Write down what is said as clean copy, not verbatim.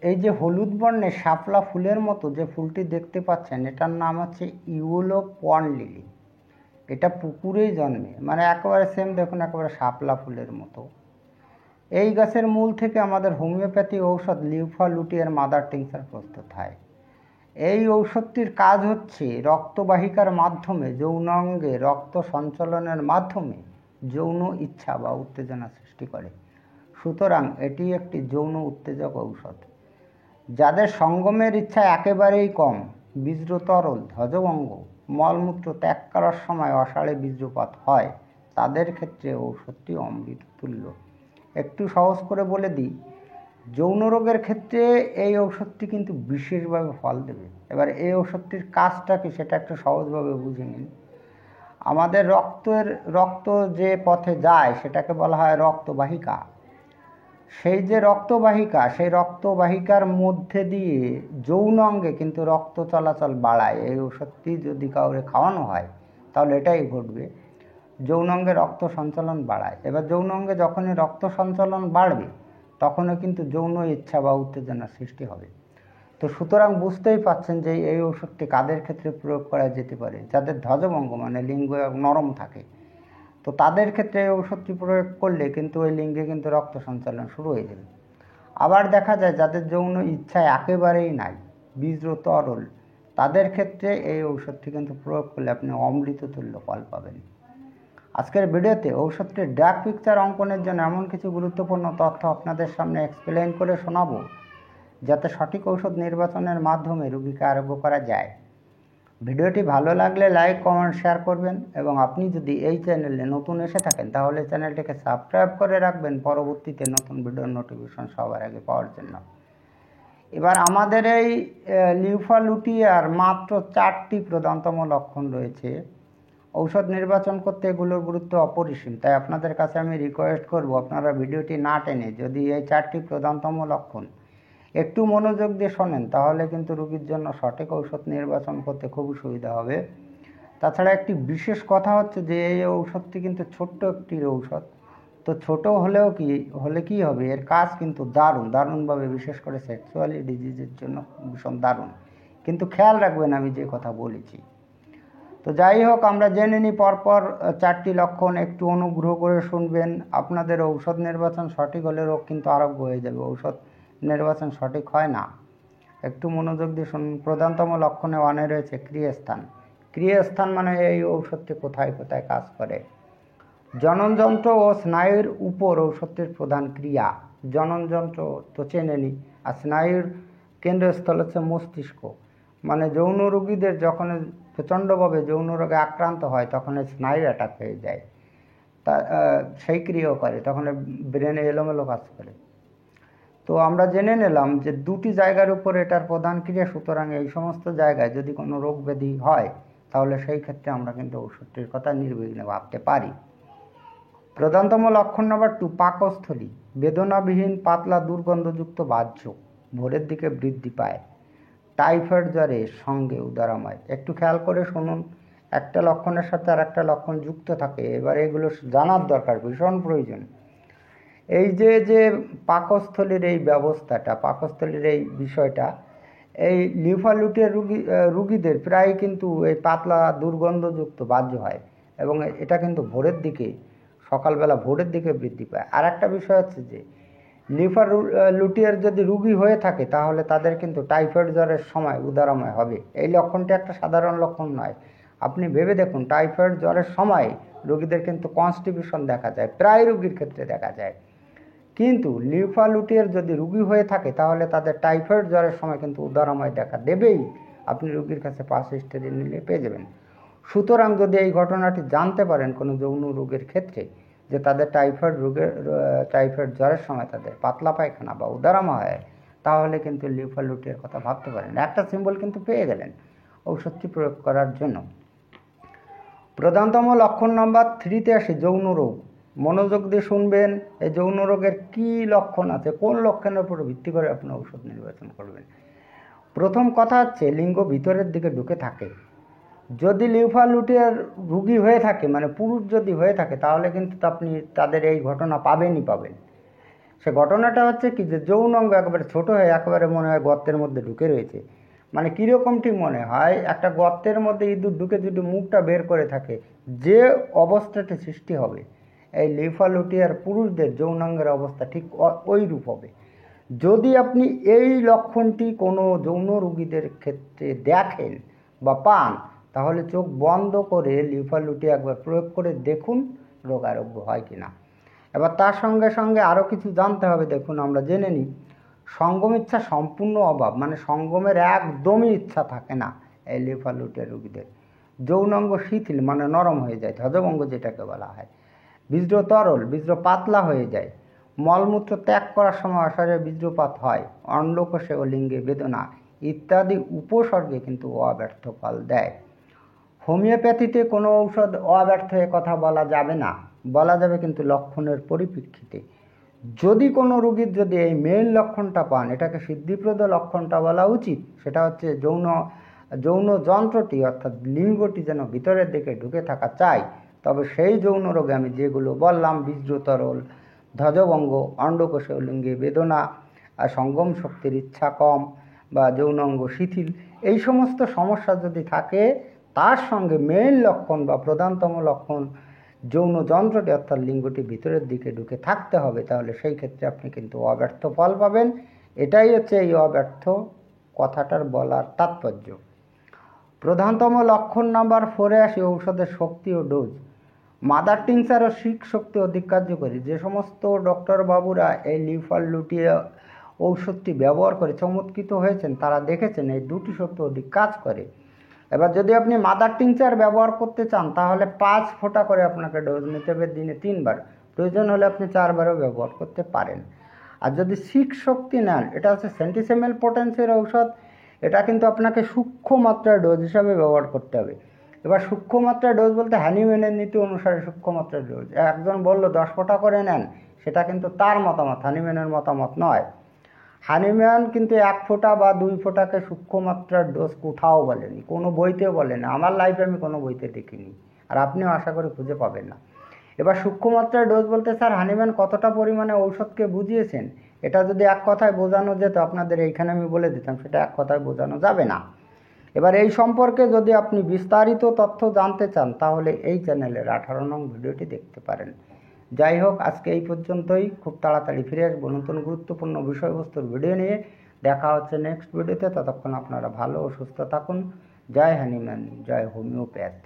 এই যে হলুদ বর্ণের শাপলা ফুলের মতো যে ফুলটি দেখতে পাচ্ছেন, এটার নাম হচ্ছে ইউলো পন্ড লিলি। এটা পুকুরেই জন্মে, মানে একেবারে সেম দেখুন, একেবারে শাপলা ফুলের মতো। এই গাছের মূল থেকে আমাদের হোমিওপ্যাথি ঔষধ লিউফালুটিয়ার মাদার টিংচার প্রস্তুত হয়। এই ঔষধটির কাজ হচ্ছে রক্তবাহিকার মাধ্যমে যৌনাঙ্গে রক্ত সঞ্চালনের মাধ্যমে যৌন ইচ্ছা বা উত্তেজনা সৃষ্টি করে। সুতরাং এটি একটি যৌন উত্তেজক ঔষধ। যাদের সঙ্গমের ইচ্ছা একেবারেই কম, বীর্য তরল, ধ্বজভঙ্গ, মলমূত্র ত্যাগ করার সময় অসাড়ে বীর্যপাত হয়, তাদের ক্ষেত্রে ঔষধটি অমৃত তুল্য। একটু সহজ করে বলে দিই, যৌন রোগের ক্ষেত্রে এই ঔষধটি কিন্তু বিশেষভাবে ফল দেবে। এবার এই ঔষধটির কাজটা কি সেটা একটু সহজভাবে বুঝে নিন। আমাদের রক্ত যে পথে যায় সেটাকে বলা হয় রক্তবাহিকা। সেই যে রক্তবাহিকা, সেই রক্তবাহিকার মধ্যে দিয়ে যৌন অঙ্গে কিন্তু রক্ত চলাচল বাড়ায়। এই ওষুধটি যদি কাউকে খাওয়ানো হয় তাহলে এটাই ঘটবে, যৌন অঙ্গে রক্ত সঞ্চালন বাড়ায়। এবার যৌন অঙ্গে যখনই রক্ত সঞ্চালন বাড়বে তখনও কিন্তু যৌন ইচ্ছা বা উত্তেজনার সৃষ্টি হবে। তো সুতরাং বুঝতেই পাচ্ছেন যে এই ওষুধটি কাদের ক্ষেত্রে প্রয়োগ করা যেতে পারে। যাদের ধ্বজভঙ্গ মানে লিঙ্গ নরম থাকে, তো তাদের ক্ষেত্রে এই ঔষধটি প্রয়োগ করলে কিন্তু ওই লিঙ্গে কিন্তু রক্ত সঞ্চালন শুরু হয়ে যাবে। আবার দেখা যায় যাদের যৌন ইচ্ছা একেবারেই নাই, বীর্য তরল, তাদের ক্ষেত্রে এই ঔষধটি কিন্তু প্রয়োগ করলে আপনি অমৃততুল্য ফল পাবেন। আজকের ভিডিওতে ঔষধটির ড্রাগ পিকচার অঙ্কনের জন্য এমন কিছু গুরুত্বপূর্ণ তথ্য আপনাদের সামনে এক্সপ্লেইন করে শোনাবো, যাতে সঠিক ঔষধ নির্বাচনের মাধ্যমে রোগীকে আরোগ্য করা যায়। ভিডিওটি ভালো লাগলে লাইক, কমেন্ট, শেয়ার করবেন এবং আপনি যদি এই চ্যানেলে নতুন এসে থাকেন তাহলে চ্যানেলটিকে সাবস্ক্রাইব করে রাখবেন পরবর্তীতে নতুন ভিডিওর নোটিফিকেশন সবার আগে পাওয়ার জন্য। এবার আমাদের এই লিউফালুটিয়ার মাত্র 4টি প্রধানতম লক্ষণ রয়েছে। ঔষধ নির্বাচন করতে এগুলোর গুরুত্ব অপরিসীম, তাই আপনাদের কাছে আমি রিকোয়েস্ট করব আপনারা ভিডিওটি না টেনে যদি এই 4টি প্রধানতম লক্ষণ একটু মনোযোগ দিয়ে শোনেন তাহলে কিন্তু রোগীর জন্য সঠিক ঔষধ নির্বাচন করতে খুবই সুবিধা হবে। তাছাড়া একটি বিশেষ কথা হচ্ছে যে এই ঔষধটি কিন্তু ছোট্ট একটি ঔষধ। তো ছোট হলে কি হবে, এর কাজ কিন্তু দারুণভাবে, বিশেষ করে সেক্সুয়ালি ডিজিজের জন্য ভীষণ দারুণ। কিন্তু খেয়াল রাখবেন আমি যে কথা বলেছি। তো যাই হোক, আমরা জেনে নিই পরপর 4টি লক্ষণ। একটু অনুগ্রহ করে শুনবেন। আপনাদের ঔষধ নির্বাচন সঠিক হলে রোগ কিন্তু আরোগ্য হয়ে যাবে। ঔষধ নির্বাচন সঠিক হয় না, একটু মনোযোগ দিয়ে শুনুন। প্রধানতম লক্ষণে 1 রয়েছে ক্রিয়াস্থান। ক্রিয়াস্থান মানে এই ঔষধটি কোথায় কোথায় কাজ করে। জননযন্ত্র ও স্নায়ুর উপর ঔষধটির প্রধান ক্রিয়া। জননযন্ত্র তো চেনে নি, আর স্নায়ুর কেন্দ্রস্থল হচ্ছে মস্তিষ্ক। মানে যৌন রোগীদের যখন প্রচণ্ডভাবে যৌন রোগে আক্রান্ত হয় তখন স্নায়ু অ্যাটাক হয়ে যায়, তা সেই ক্রিয়াও করে, তখন ব্রেনে এলোমেলো কাজ করে। তো আমরা জেনে নিলাম যে 2টি জায়গার উপর এটার প্রধান ক্রিয়া। সুতরাং এই সমস্ত জায়গায় যদি কোনো রোগ ব্যাধি হয় তাহলে সেই ক্ষেত্রে আমরা কিন্তু ওষুধটির কথা নির্বিঘ্নে ভাবতে পারি। প্রধানতম লক্ষণ নাম্বার 2, পাকস্থলী। বেদনাবিহীন পাতলা দুর্গন্ধযুক্ত বাহ্য, ভোরের দিকে বৃদ্ধি পায়। টাইফয়েড জ্বরের সঙ্গে উদারময়। একটু খেয়াল করে শুনুন, একটা লক্ষণের সাথে আর একটা লক্ষণ যুক্ত থাকে। এবার এগুলো জানার দরকার, ভীষণ প্রয়োজন। এই যে পাকস্থলীর এই ব্যবস্থাটা, পাকস্থলীর এই বিষয়টা, এই লিউফালুটিয়া রুগীদের প্রায় কিন্তু এই পাতলা দুর্গন্ধযুক্ত বাহ্য হয় এবং এটা কিন্তু সকালবেলা ভোরের দিকে বৃদ্ধি পায়। আর একটা বিষয় হচ্ছে যে লিউফালুটিয়ার যদি রুগী হয়ে থাকে তাহলে তাদের কিন্তু টাইফয়েড জ্বরের সময় উদারময় হবে। এই লক্ষণটি একটা সাধারণ লক্ষণ নয়। আপনি ভেবে দেখুন, টাইফয়েড জ্বরের সময় রোগীদের কিন্তু কনস্টিপেশন দেখা যায়, প্রায় রোগীর ক্ষেত্রে দেখা যায়। কিন্তু লিউফালুটিয়ার যদি রুগী হয়ে থাকে তাহলে তাদের টাইফয়েড জ্বরের সময় কিন্তু উদারময় দেখা দেবেই। আপনি রোগীর কাছে 5 হিস্টোরি নিলে পেয়ে যাবেন। সুতরাং যদি এই ঘটনাটি জানতে পারেন কোনো যৌন রোগের ক্ষেত্রে যে তাদের টাইফয়েড জ্বরের সময় তাদের পাতলা পায়খানা বা উদারময় হয়, তাহলে কিন্তু লিউফালুটিয়ার কথা ভাবতে পারেন। একটা সিম্বল কিন্তু পেয়ে গেলেন ঔষধটি প্রয়োগ করার জন্য। প্রধানতম লক্ষণ নাম্বার 3-তে আসি, যৌন রোগ। মনোযোগ দিয়ে শুনবেন, এই যৌন রোগের কী লক্ষণ আছে, কোন লক্ষণের উপর ভিত্তি করে আপনি ঔষধ নির্বাচন করবেন। প্রথম কথা হচ্ছে লিঙ্গ ভিতরের দিকে ঢুকে থাকে। যদি লিউফালুটিয়ার রুগী হয়ে থাকে, মানে পুরুষ যদি হয়ে থাকে, তাহলে কিন্তু আপনি তাদের এই ঘটনা পাবেন। সে ঘটনাটা হচ্ছে কি যে যৌন অঙ্গ একেবারে ছোট হয়ে একেবারে মনে হয় গর্তের মধ্যে ঢুকে রয়েছে। মানে কীরকমটি মনে হয়, একটা গর্তের মধ্যে ইঁদুর ঢুকে যদি মুখটা বের করে থাকে যে অবস্থাটি সৃষ্টি হবে, এই লিফালুটিয়ার পুরুষদের যৌনাঙ্গের অবস্থা ঠিক ওই রূপ হবে। যদি আপনি এই লক্ষণটি কোনো যৌন রোগীদের ক্ষেত্রে দেখেন বা পান, তাহলে চোখ বন্ধ করে লিফালুটি একবার প্রয়োগ করে দেখুন রোগ আরোগ্য হয় কিনা। এবার তার সঙ্গে সঙ্গে আরও কিছু জানতে হবে। দেখুন, আমরা জেনে নিই, সঙ্গম ইচ্ছা সম্পূর্ণ অভাব, মানে সঙ্গমের একদমই ইচ্ছা থাকে না এই লিফালুটিয়া রোগীদের। যৌনাঙ্গ শিথিল মানে নরম হয়ে যায়, ধ্বজভঙ্গ যেটাকে বলা হয়। বীর্য তরল, বীর্য পাতলা হয়ে যায়। মলমূত্র ত্যাগ করার সময় অশরীরে বীর্যপাত হয়। অন্ডকোষে ও লিঙ্গে বেদনা ইত্যাদি উপসর্গে কিন্তু অব্যর্থ ফল দেয়। হোমিওপ্যাথিতে কোনো ঔষধ অব্যর্থ এ কথা বলা যাবে না, বলা যাবে কিন্তু লক্ষণের পরিপ্রেক্ষিতে। যদি কোনো রোগীর যদি এই মেইন লক্ষণটা পান, এটাকে সিদ্ধিপ্রদ লক্ষণটা বলা উচিত। সেটা হচ্ছে যৌন যন্ত্রটি অর্থাৎ লিঙ্গটি যেন ভিতরের দিকে ঢুকে থাকা চাই। তবে সেই যৌন রোগে আমি যেগুলো বললাম, বীর্যতরল, ধ্বজভঙ্গ, অন্ডকোষে ও লিঙ্গে বেদনা, আর সঙ্গম শক্তির ইচ্ছা কম বা যৌনাঙ্গ শিথিল, এই সমস্ত সমস্যা যদি থাকে, তার সঙ্গে মেইন লক্ষণ বা প্রধানতম লক্ষণ যৌন যন্ত্রটি অর্থাৎ লিঙ্গটি ভিতরের দিকে ঢুকে থাকতে হবে, তাহলে সেই ক্ষেত্রে আপনি কিন্তু অব্যর্থ ফল পাবেন। এটাই হচ্ছে এই অব্যর্থ কথাটার বলার তাৎপর্য। প্রধানতম লক্ষণ নাম্বার 4-এ আসি, ঔষধের শক্তি ও ডোজ। মাদার টিংচার ও শিক শক্তি অধিক কার্যকরী। যে সমস্ত ডক্টর বাবুরা এই লিফালুটিয়া ঔষধটি ব্যবহার করে চমৎকৃত হয়েছেন, তারা দেখেছেন এই দুটি শক্তি অধিক কাজ করে। এবার যদি আপনি মাদার টিংচার ব্যবহার করতে চান, তাহলে 5 ফোঁটা করে আপনাকে ডোজ নিতে হবে, দিনে 3 বার, প্রয়োজন হলে আপনি 4 বারও ব্যবহার করতে পারেন। আর যদি শিক শক্তি নেন, এটা হচ্ছে সেন্টিসেমেল পোটেন্সির ঔষধ, এটা কিন্তু আপনাকে সূক্ষ্ম মাত্রার ডোজ হিসাবে ব্যবহার করতে হবে। এবার সূক্ষ্ম মাত্রার ডোজ বলতে হ্যানিম্যানের নীতি অনুসারে সূক্ষ্ম মাত্রার ডোজ। একজন বললো 10 ফোঁটা করে নেন, সেটা কিন্তু তার মতামত, হ্যানিম্যানের মতামত নয়। হ্যানিম্যান কিন্তু 1 ফোঁটা বা 2 ফোঁটাকে সূক্ষ্ম মাত্রার ডোজ কোথাও বলেনি, কোনো বইতেও বলেনি, আমার লাইফে আমি কোনো বইতে দেখিনি, আর আপনিও আশা করি খুঁজে পাবেন না। এবার সূক্ষ্ম মাত্রার ডোজ বলতে স্যার হ্যানিম্যান কতটা পরিমাণে ঔষধকে বুঝিয়েছেন, এটা যদি এক কথায় বোঝানো যেত, আপনাদের এইখানে আমি বলে দিতাম, সেটা এক কথায় বোঝানো যাবে না। এবার এই সম্পর্কে যদি আপনি বিস্তারিত তথ্য জানতে চান, তাহলে এই চ্যানেলের 18 নং ভিডিওটি দেখতে পারেন। যাই হোক, আজকে এই পর্যন্তই। খুব তাড়াতাড়ি ফিরে আসবো নতুন গুরুত্বপূর্ণ বিষয়বস্তুর ভিডিও নিয়ে। দেখা হচ্ছে নেক্সট ভিডিওতে। ততক্ষণ আপনারা ভালো ও সুস্থ থাকুন। জয় হ্যানিম্যান, জয় হোমিওপ্যাথ।